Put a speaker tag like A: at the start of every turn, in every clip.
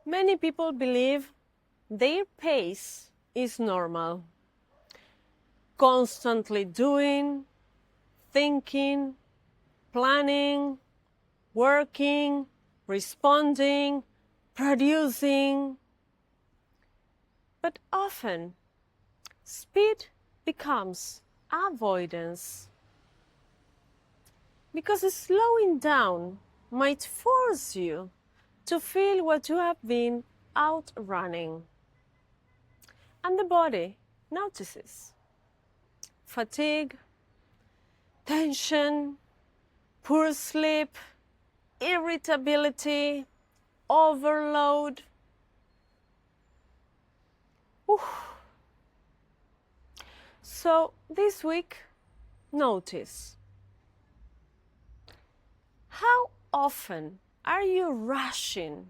A: Many people believe their pace is normal. Constantly doing, thinking, planning, working, responding, producing. But often, speed becomes avoidance. Because slowing down might force you to feel what you have been outrunning. And the body notices fatigue, tension, poor sleep, irritability, overload. Oof. So this week, notice how often are you rushing,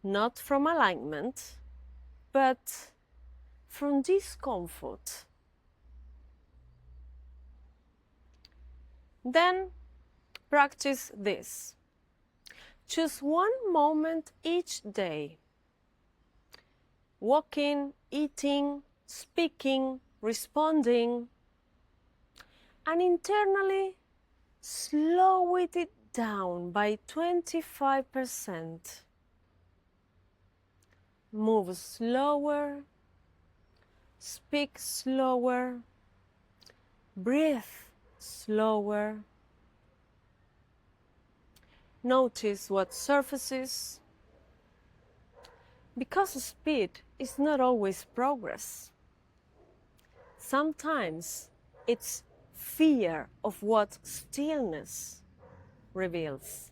A: not from alignment, but from discomfort. Then practice this. Choose one moment each day. Walking, eating, speaking, responding, and internally slow it down by 25%. Move slower, speak slower, breathe slower. Notice what surfaces, because speed is not always progress. Sometimes it's fear of what stillness reveals.